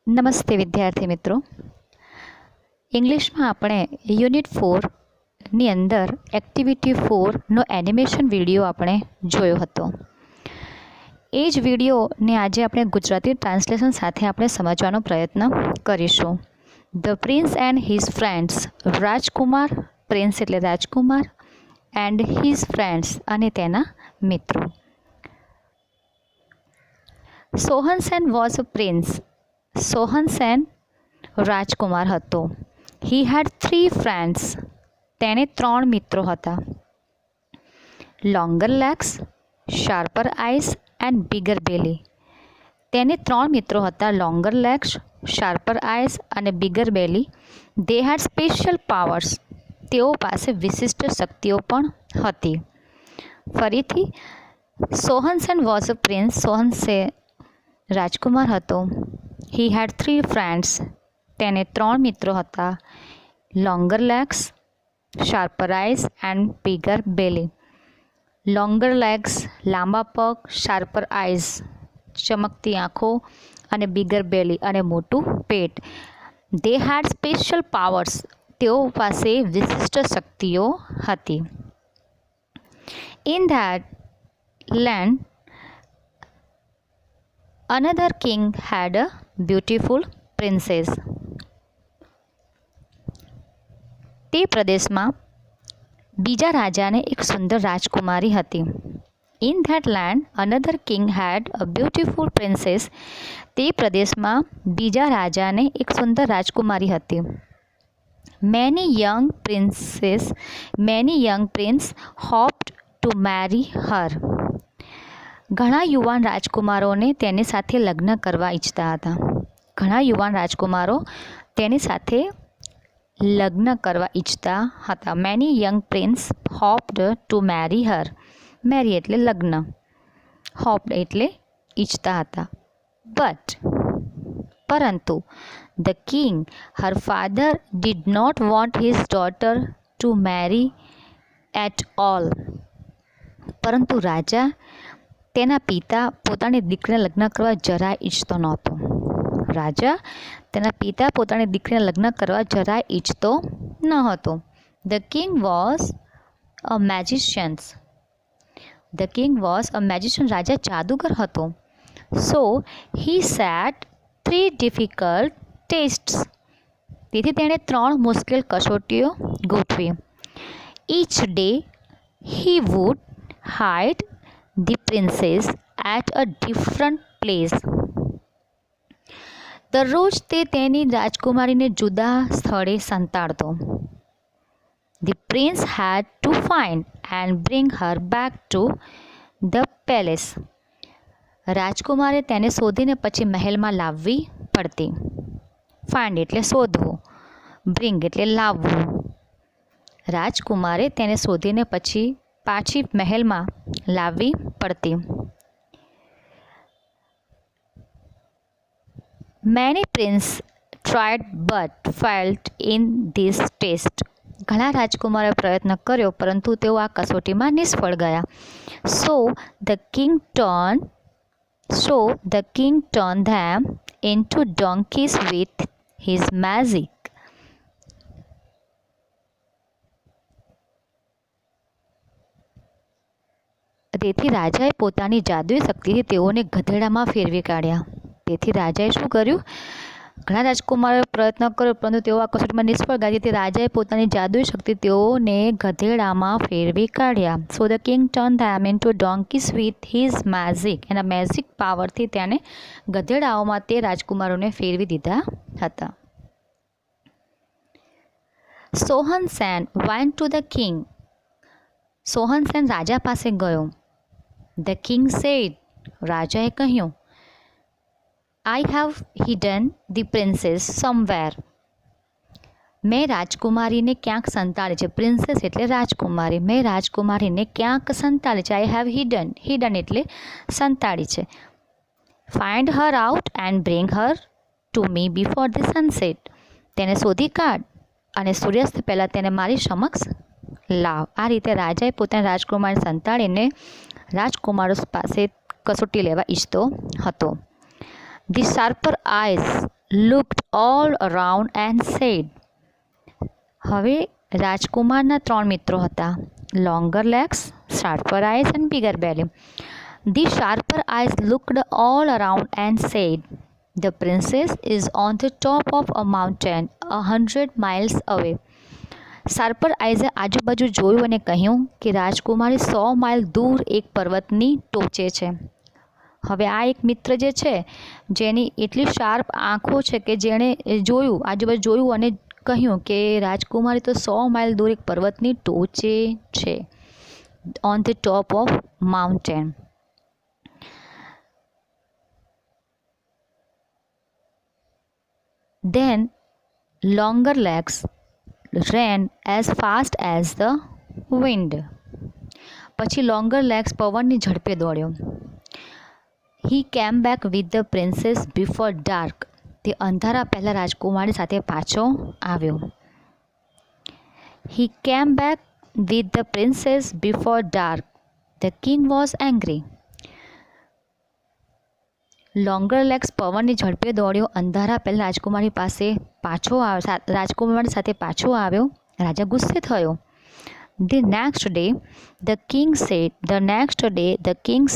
નમસ્તે વિદ્યાર્થી મિત્રો. ઇંગ્લિશમાં આપણે યુનિટ 4ની અંદર એક્ટિવિટી 4નો એનિમેશન વિડીયો આપણે જોયો હતો. એ જ વિડીયોને આજે આપણે ગુજરાતી ટ્રાન્સલેશન સાથે આપણે સમજવાનો પ્રયત્ન કરીશું. The prince and his friends. Rajkumar, prince એટલે રાજકુમાર, એન્ડ હિઝ ફ્રેન્ડ્સ અને તેના મિત્રો. સોહનસેન વોઝ અ પ્રિન્સ. સોહનસેન રાજકુમાર હતો. He had 3 friends. તેને 3 મિત્રો હતા. Longer legs, sharper eyes and bigger belly. તેને 3 મિત્રો હતા. લોંગર લેગ્સ, શાર્પર આઈસ અને bigger belly. They had special powers. તેઓ પાસે વિશિષ્ટ શક્તિઓ પણ હતી. ફરીથી, સોહનસેન વોઝ અ પ્રિન્સ. સોહનસેન રાજકુમાર હતો. He had 3 friends. તેને 3 મિત્રો હતા. Longer legs, sharper eyes and bigger belly. Longer legs લાંબા પગ, શાર્પર આઈસ ચમકતી આંખો અને બિગર બેલી અને મોટું પેટ. દે હેડ સ્પેશિયલ પાવર્સ. તેઓ પાસે વિશિષ્ટ શક્તિઓ હતી. In that land another king had a beautiful princess. તે પ્રદેશમાં બીજા રાજાને એક સુંદર રાજકુમારી હતી. In that land another king had a beautiful princess. તે પ્રદેશમાં બીજા રાજાને એક સુંદર રાજકુમારી હતી. Many young prince hoped to marry her. ઘણા યુવાન રાજકુમારોને તેની સાથે લગ્ન કરવા ઈચ્છતા હતા. ઘણા યુવાન રાજકુમારો તેની સાથે લગ્ન કરવા ઈચ્છતા હતા. Many young prince hoped to marry her. Marry એટલે લગ્ન, હોપ્ડ એટલે ઈચ્છતા હતા. પરંતુ the king, her father, did not want his daughter to marry at all. પરંતુ રાજા, તેના પિતા પોતાની દીકરીને લગ્ન કરવા જરાય ઈચ્છતો નહોતો. રાજા તેના પિતા પોતાની દીકરીને લગ્ન કરવા જરાય ઈચ્છતો ન હતો. The king was a magician. The king was a magician. રાજા જાદુગર હતો. So he set 3 difficult tests. તેથી તેણે 3 મુશ્કેલ કસોટીઓ ગોઠવી. Each day he would hide the princess at a different place. દરરોજ તે તેની રાજકુમારીને જુદા સ્થળે સંતાડતો. The prince had to find and bring her back to the palace. રાજકુમારે તેને શોધીને પછી મહેલમાં લાવવી પડતી. ફાઇન્ડ એટલે શોધવું, બ્રિંગ એટલે લાવવું. રાજકુમારે તેને શોધીને પછી પાછી મહેલમાં લાવવી પડતી. Many prince tried but failed in this test. ઘણા રાજકુમારોએ પ્રયત્ન કર્યો પરંતુ તેઓ આ કસોટીમાં નિષ્ફળ ગયા. So the king turn them into donkeys with his magic. તેથી રાજાએ પોતાની જાદુઈ શક્તિથી તેઓને ગધેડામાં ફેરવી કાઢ્યા. તેથી રાજાએ શું કર્યું? ઘણા રાજકુમારોએ પ્રયત્ન કર્યો પરંતુ તેઓ આ કસોટીમાં નિષ્ફળ ગયા. તેથી રાજાએ પોતાની જાદુઈ શક્તિ તેઓને ગધેડામાં ફેરવી કાઢ્યા. So the king turn them into donkeys with his magic. એના મેજિક પાવરથી તેણે ગધેડાઓમાં તે રાજકુમારોને ફેરવી દીધા હતા. Sohansen went to the king. Sohansen રાજા પાસે ગયો. The king said. રાજાએ કહ્યું, I have hidden the princess somewhere. મેં રાજકુમારીને ક્યાંક સંતાડી છે. પ્રિન્સેસ એટલે રાજકુમારી. મેં રાજકુમારીને ક્યાંક સંતાડી છે. આઈ હેવ હિડન. હિડન એટલે સંતાડી છે. Find Har out and bring her to me before the sunset. તેને શોધી કાઢ અને સૂર્યાસ્ત પહેલાં તેને મારી સમક્ષ લાવ. આ રીતે રાજાએ પોતાની રાજકુમારીને સંતાડીને રાજકુમારો પાસે કસોટી લેવા ઈચ્છતો હતો. The sharper eyes looked all around and said. હવે રાજકુમારના 3 મિત્રો હતા, longer legs, sharper eyes and bigger belly. The sharper eyes looked all around and said, "The princess is on the top of a mountain 100 miles away." Sharper આઈઝે આજુબાજુ જોયું અને કહ્યું કે રાજકુમારી 100 mile દૂર એક પર્વતની ટોચે છે. હવે આ એક મિત્ર જે છે જેની એટલી શાર્પ આંખો છે કે જેણે જોયું, આજુબાજુ જોયું અને કહ્યું કે રાજકુમારી તો 100 માઇલ દૂર એક પર્વતની ટોચે છે, on the top of mountain. Then longer legs ran as fast as the wind. પછી લોંગર લેગ્સ પવનની ઝડપે દોડ્યો. He came back with the princess before dark. તે અંધારા પહેલાં રાજકુમારી સાથે પાછો આવ્યો. He came back with the princess before dark. The king was angry. Longer legs પવનની ઝડપે દોડ્યો, અંધારા પહેલાં રાજકુમારી સાથે પાછો આવ્યો. રાજા ગુસ્સે થયો. The next day the king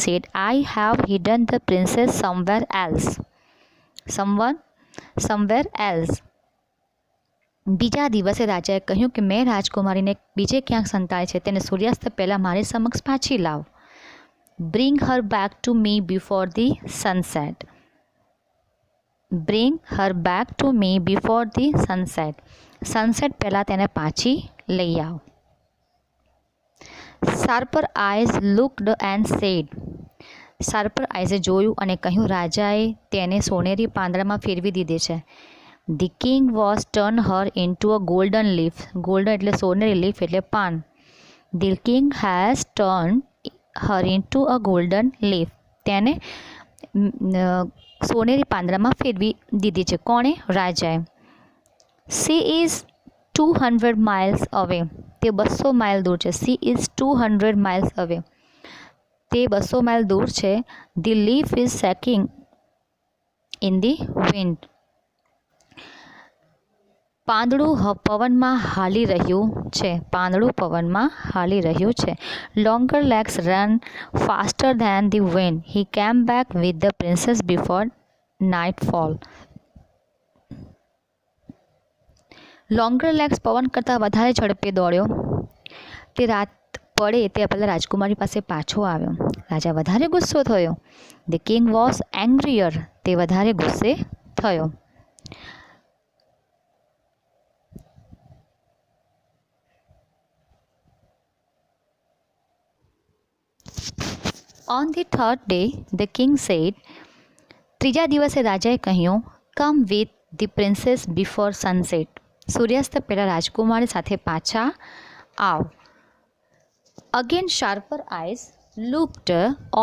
said, "I have hidden the princess somewhere else." બીજા દિવસે રાજાએ કહ્યું કે મેં રાજકુમારીને બીજે ક્યાંક સંતાડી છે, તેને સૂર્યાસ્ત પહેલાં મારી સમક્ષ પાછી લાવ. Bring her back to me before the sunset. Bring her back to me before the sunset. Sunset પહેલાં તેને પાછી લઈ આવ. Sharper eyes looked and said. Sharper આઈઝે જોયું અને કહ્યું રાજાએ તેને સોનેરી પાંદડામાં ફેરવી દીધી છે. The king was turned her into a golden leaf. Golden એટલે સોનેરી, લીફ એટલે પાન. The king has turned her into a golden leaf. તેને સોનેરી પાંદડામાં ફેરવી દીધી છે. કોણે? રાજાએ. She is 200 miles away. તે 200 માઇલ દૂર છે. She is 200 miles away. તે 200 માઇલ દૂર છે. The leaf is shaking in the wind. પાંદડું પવનમાં હાલી રહ્યું છે. પાંદડું પવનમાં હાલી રહ્યું છે. Longer legs ran faster than the wind. He came back with the princess before nightfall. Longer legs પવન કરતાં વધારે ઝડપે દોડ્યો. તે રાત પડે તે પહેલાં રાજકુમારી પાસે પાછો આવ્યો. રાજા વધારે ગુસ્સો થયો. The king was angrier. તે વધારે ગુસ્સે થયો. On the third day, the king said, ત્રીજા દિવસે રાજાએ કહ્યું, "Come with the princess before sunset." સૂર્યાસ્ત પહેલાં રાજકુમારી સાથે પાછા આવ. Again sharper eyes looked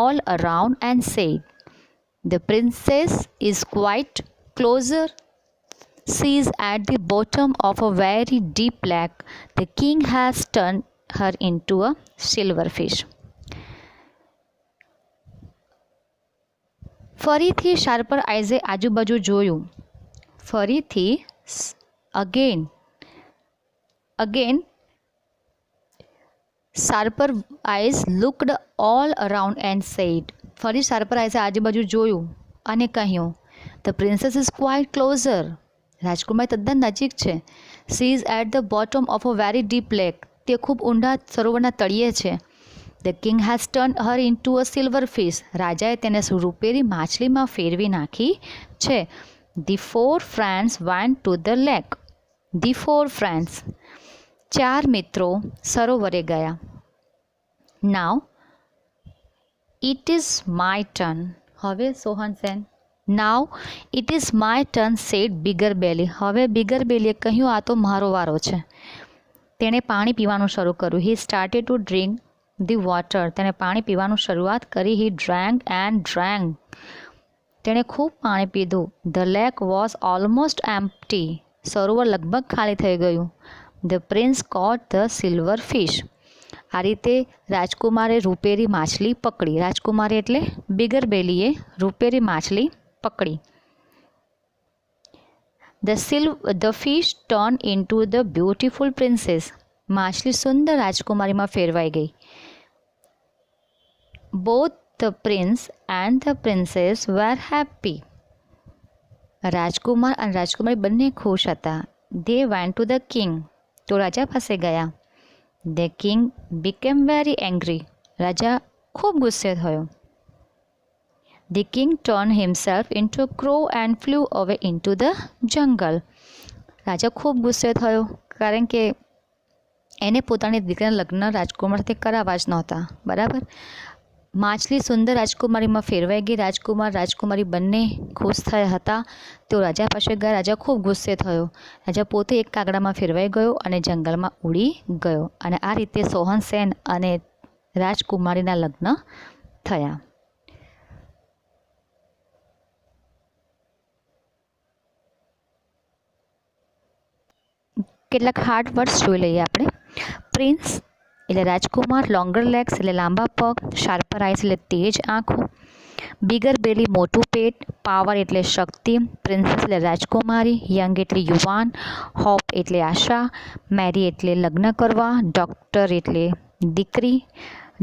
all around and said, "The princess is quite closer. She is at the bottom of a very deep lake. The king has turned her into a silverfish." ફરીથી sharper આઈઝે આજુબાજુ જોયું. ફરીથી again sharper eyes looked all around and said. ફરી sharper આઈઝે આજુબાજુ જોયું અને કહ્યું, "The princess is quite closer." રાજકુમારી તદ્દન નજીક છે. She is at the bottom of a very deep lake. તે ખૂબ ઊંડા સરોવરના તળિયે છે. The king has turned her into a silverfish. રાજાએ તેને રૂપેરી માછલીમાં ફેરવી નાખી છે. The 4 friends went to the lake. The 4 friends. 4 મિત્રો સરોવરે ગયા. Now it is my turn. હવે Sohan Sen. Now it is my turn, said Bigger Belly. હવે બિગર બેલીએ કહ્યું, આ તો મારો વારો છે. તેણે પાણી પીવાનું શરૂ કર્યું. He started to drink the water. તેણે પાણી પીવાનું શરૂઆત કરી. He drank and drank. તેણે ખૂબ પાણી પીધું. The lake was almost empty. સરોવર લગભગ ખાલી થઈ ગયું. The prince caught the silver fish. આ રીતે રાજકુમારે રૂપેરી માછલી પકડી. રાજકુમારી એટલે બિગર બેલીએ રૂપેરી માછલી પકડી. The fish turned into the beautiful princess. માછલી સુંદર રાજકુમારીમાં ફેરવાઈ ગઈ. Both the prince and the princess were happy. રાજકુમાર અને રાજકુમારી બંને ખુશ હતા. They went to the king. તો રાજા પાસે ગયા. The king became very angry. રાજા ખૂબ ગુસ્સે થયો. The king turned himself into a crow and flew away into the jungle. રાજા ખૂબ ગુસ્સે થયો કારણ કે એને પોતાની દીકરાના લગ્ન રાજકુમાર સાથે કરાવવા જ નહોતા. બરાબર. માછલી સુંદર રાજકુમારીમાં ફેરવાઈ ગઈ. રાજકુમાર રાજકુમારી બંને ખુશ થયા હતા. તેઓ રાજા પાસે ગયા. રાજા ખૂબ ગુસ્સે થયો. રાજા પોતે એક કાગડામાં ફેરવાઈ ગયો અને જંગલમાં ઉડી ગયો. અને આ રીતે સોહન સેન અને રાજકુમારીના લગ્ન થયા. કેટલાક હાર્ડ વર્ડ્સ જોઈ લઈએ આપણે. પ્રિન્સ એટલે રાજકુમાર, લોંગર લેગ્સ એટલે લાંબા પગ, શાર્પર આઈસ એટલે તેજ આંખો, બિગર બેલી મોટું પેટ, પાવર એટલે શક્તિ, પ્રિન્સેસ એટલે રાજકુમારી, યંગ એટલે યુવાન, હોપ એટલે આશા, મેરી એટલે લગ્ન કરવા, ડોક્ટર એટલે દીકરી,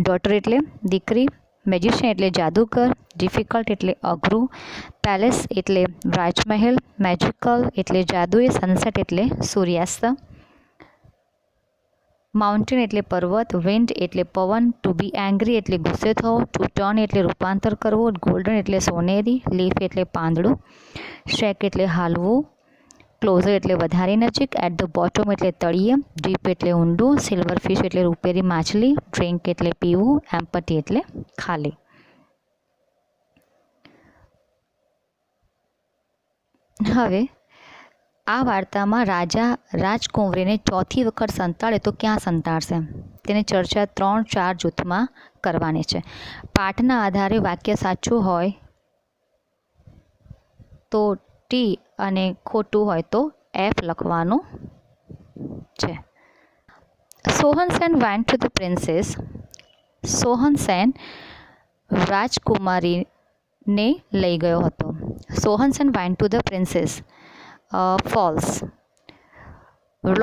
ડોટર એટલે દીકરી, મેજિશિયન એટલે જાદુગર, ડિફિકલ્ટ એટલે અઘરું, પેલેસ એટલે રાજમહેલ, મેજિકલ એટલે જાદુઈ, સનસેટ એટલે સૂર્યાસ્ત, માઉન્ટેન એટલે પર્વત, વિન્ડ એટલે પવન, ટુ બી એંગ્રી એટલે ગુસ્સે થવો, ટુ ટર્ન એટલે રૂપાંતર કરવો, ગોલ્ડન એટલે સોનેરી, લીફ એટલે પાંદડું, શેક એટલે હાલવું, ક્લોઝર એટલે વધારે નજીક, એટ ધ બોટમ એટલે તળિયે, ડીપ એટલે ઊંડું, સિલ્વર ફિશ એટલે રૂપેરી માછલી, ડ્રિંક એટલે પીવું, એમ્પટી એટલે ખાલી. હવે આ વાર્તામાં રાજા રાજકુંવરીને ચોથી વખત સંતાડે તો ક્યાં સંતાડશે તેની ચર્ચા 3-4 જૂથમાં કરવાની છે. પાઠના આધારે વાક્ય સાચું હોય તો ટી અને ખોટું હોય તો એફ લખવાનું છે. Sohan Sen went to the princess. Sohan Sen રાજકુમારીને લઈ ગયો હતો. Sohan Sen went to the princess. False.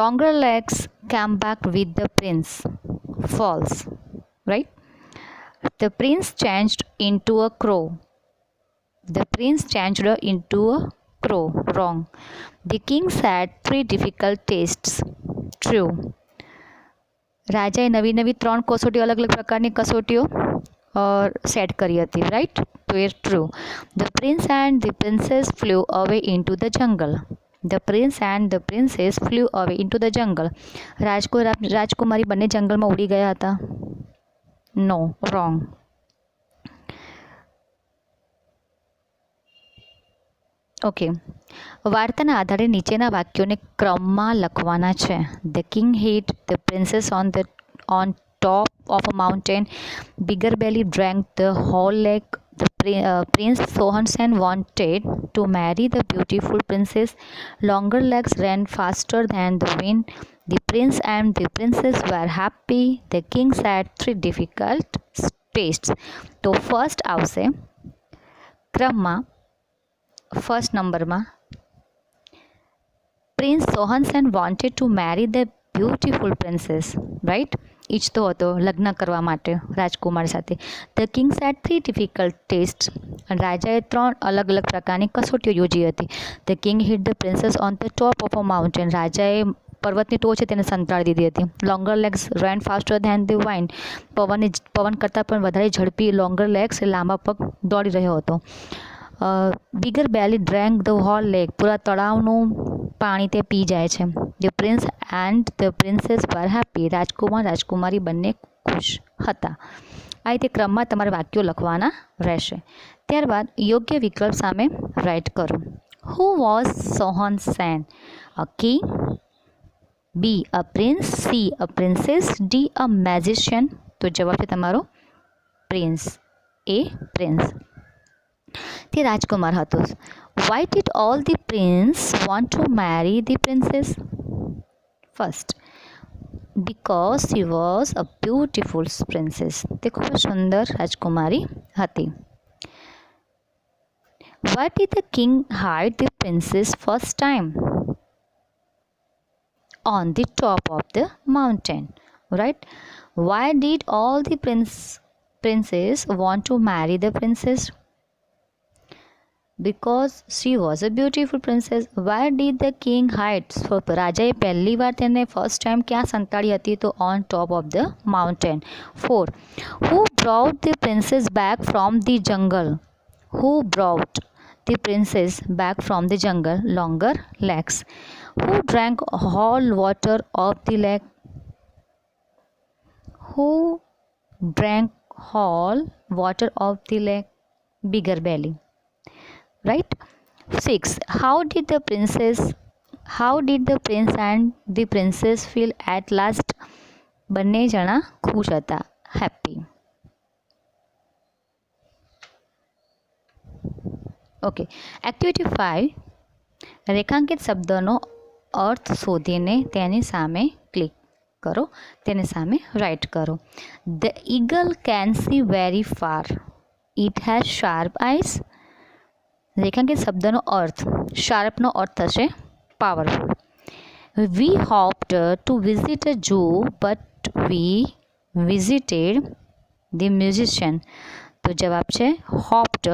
Longer legs came back with the prince. False. Right? The prince changed into a crow. The prince changed into a crow. Wrong. The king had 3 difficult tastes. True. રાજાએ નવી નવી 3 કસોટીઓ અલગ અલગ પ્રકારની કસોટીઓ set કરી હતી. Right? તો એ true. The prince and the princess flew away into the jungle. The prince and the princess flew away into the jungle. રાજકુમારી બંને જંગલમાં ઉડી ગયા હતા. નો. રોંગ. ઓકે. વાર્તાના આધારે નીચેના વાક્યોને ક્રમમાં લખવાના છે. The king hid the princess on top of a mountain. Bigger belly drank the whole lake. Prince Sohan Sen wanted to marry the beautiful princess. Longer legs ran faster than the wind. The prince and the princess were happy. The king had 3 difficult tastes. તો first આવશે ક્રમમાં first નંબરમાં prince Sohan Sen wanted to marry the beautiful princess. Right? ઈચ્છતો હતો લગ્ન કરવા માટે રાજકુમાર સાથે. The kings had 3 difficult test. રાજાએ 3 અલગ અલગ પ્રકારની કસોટીઓ યોજી હતી. The king hit the princess on the top of a mountain. રાજાએ પર્વતની ટોચે તેને સંતાડી દીધી હતી. Longer legs ran faster than the wind. પવન કરતાં પણ વધારે ઝડપી લોંગર લેગ્સ લાંબા પગ દોડી રહ્યો હતો. Bigger belly drank the whole lake. પૂરા તળાવનું પાણી તે પી જાય છે. The prince and the princess were happy. રાજકુમાર રાજકુમારી બંને ખુશ હતા. આ રીતે ક્રમમાં તમારે વાક્યો લખવાના રહેશે. ત્યારબાદ યોગ્ય વિકલ્પ સામે રાઇટ કરો. Who was Sohan Sen? A king, b a prince, c a princess, d a magician. તો જવાબ છે તમારો પ્રિન્સ. એ પ્રિન્સ. તે રાજકુમાર હતો. Why did all the prince want to marry the princess? First, because she was a beautiful princess. તે ખૂબ સુંદર રાજકુમારી હતી. Why did the king hide the princess first time? On the top of the mountain, right? Why did all the princes want to marry the princess? Because she was a beautiful princess. Why did the king hide? So રાજાએ પહેલી વાર તેને first time ક્યાં સંતાડી હતી? તો on top of the mountain. 4. Who brought the princess back from the jungle? Who brought the princess back from the jungle? Longer legs. Who drank whole water of the lake? Who drank whole water of the lake? Bigger belly. Right? 6. How did the prince and the princess feel at last? બંને જણા ખુશ હતા, happy. Okay, activity 5. રેખાંકિત શબ્દનો અર્થ શોધીને તેની સામે click કરો, તેની સામે રાઇટ કરો. The eagle can see very far. It has sharp eyes. રેખાંકિત શબ્દનો અર્થ, શાર્પનો અર્થ થશે powerful. We hoped to visit a zoo but we visited the musician. તો જવાબ છે હોપ્ડ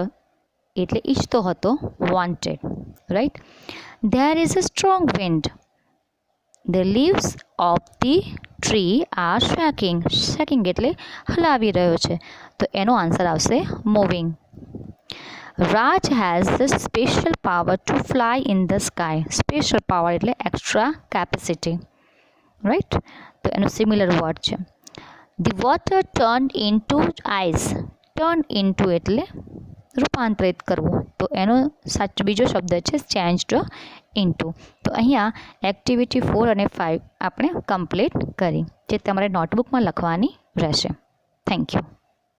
એટલે ઈચ્છતો હતો, wanted. Right? There is a strong wind. The leaves of the tree are shaking. Shaking એટલે હલાવી રહ્યો છે, તો એનો આન્સર આવશે moving. Raj has the special power to fly in the sky. Special power એટલે extra capacity. Right? તો એનો સિમિલર વર્ડ છે. The water turned into ice. Turn into એટલે રૂપાંતરિત કરવું, તો એનો બીજો શબ્દ છે changed into. તો અહીંયા એક્ટિવિટી 4 અને 5 આપણે કમ્પ્લીટ કરી, જે તમારે નોટબુકમાં લખવાની રહેશે. Thank you.